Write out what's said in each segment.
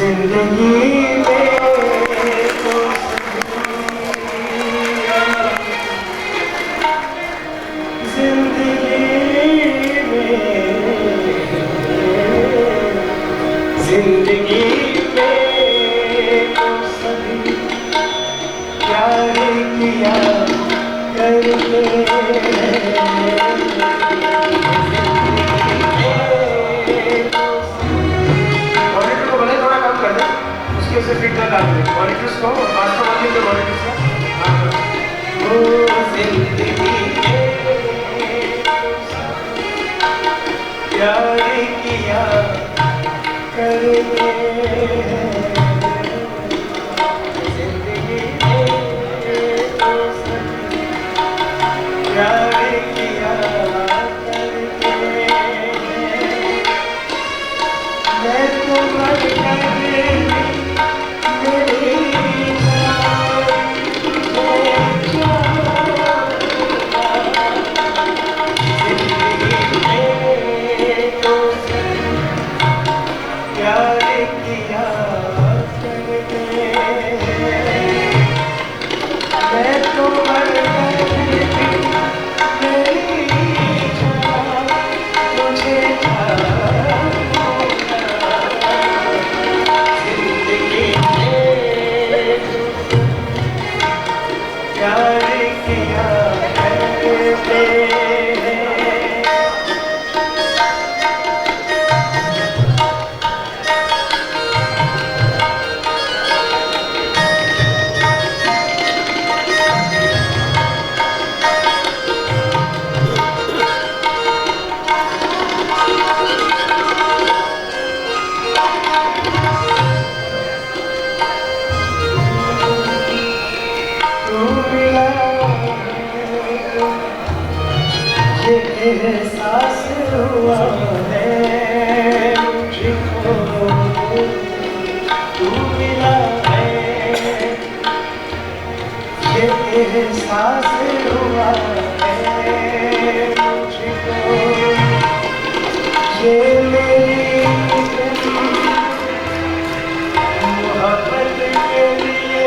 जिंदगी में तो जिंदगी में तो सभी प्यार किया करते मॉनिटर को भले थोड़ा कम कर दे, उसके उसे फीडबैक आ जाए। मॉनिटर्स को मास्टर वाले जो मॉनिटर्स हैं वो जिंदगी प्यार किया करते जिंदगी तो सभी प्यार किया करते मैं तो मर एहसास हुआ है मुझको तू मिला है ये एहसास हुआ है मुझको ये मेरी मोहब्बत के लिए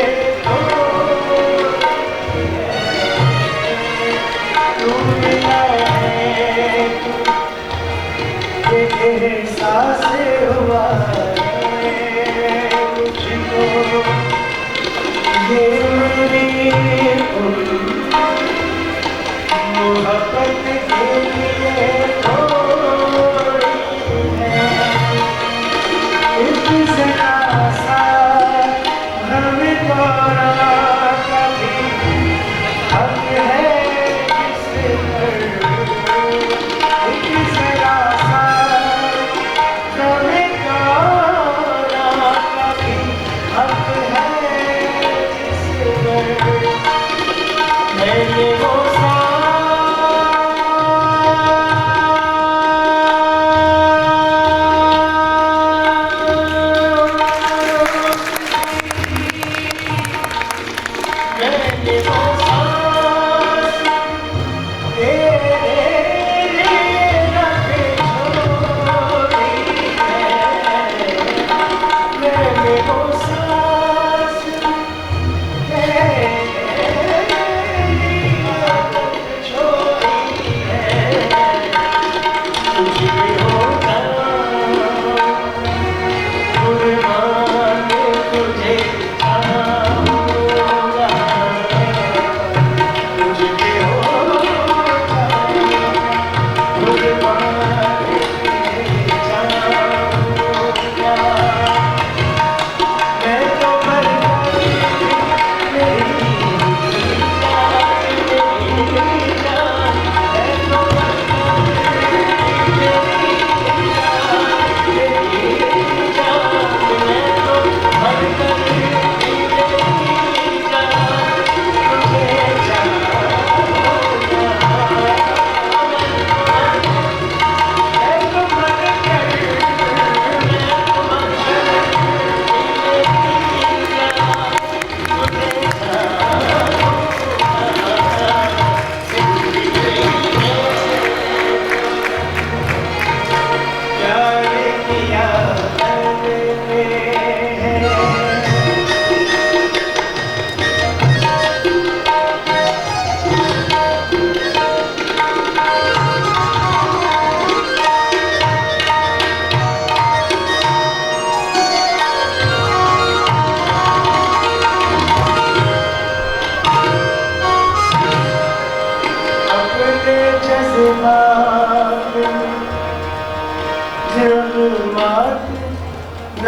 तू मिला एहसास हुआ है मुझको ये मेरी मोहब्बत के लिए थोड़ी है इस जगह सा हम तोड़ा कभी हक है इस पर इस जगह सा Go!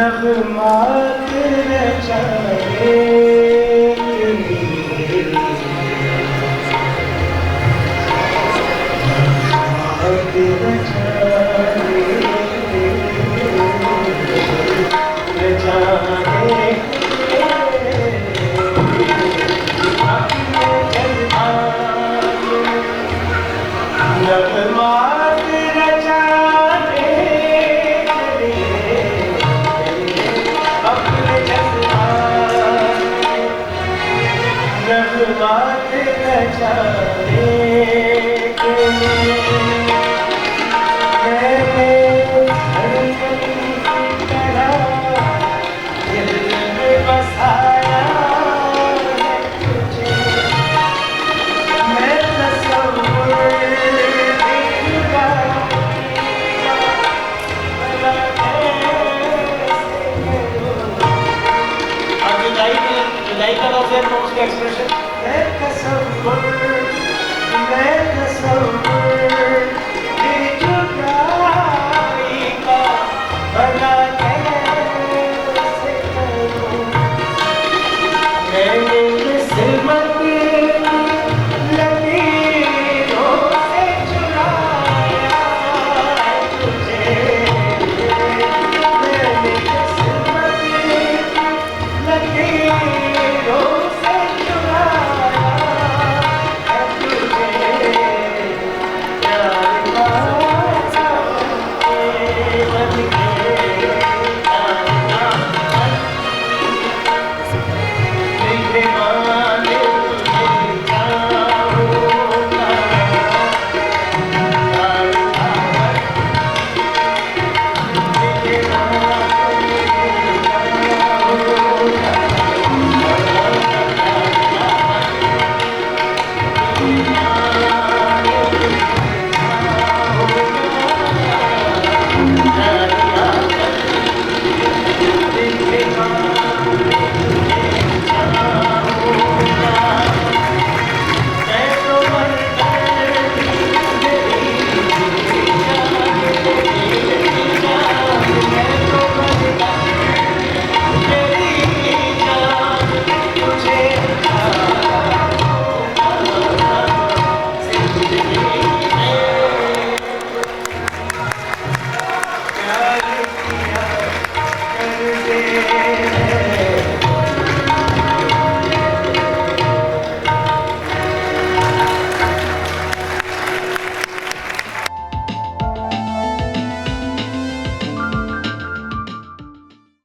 नगमात रचाए बात बचाने के मैंने धड़कन की तरह दिल में बसाया है तुझे। मैं तस्वीर दिलगा भला कैसे करूं। अब जुदाई का लफ्ज़ है तो उसका एक्सप्रेशन मैं तस्वीर ये जुदाई का भला कैसे करूं। मैंने किस्मत लकीरों से चुराया है तुझे। मैंने किस्मत लकीरों से चुराया है तुझे। प्यार का बन के लिखे माने तुझे जाऊंगा। प्यार का लिखे माने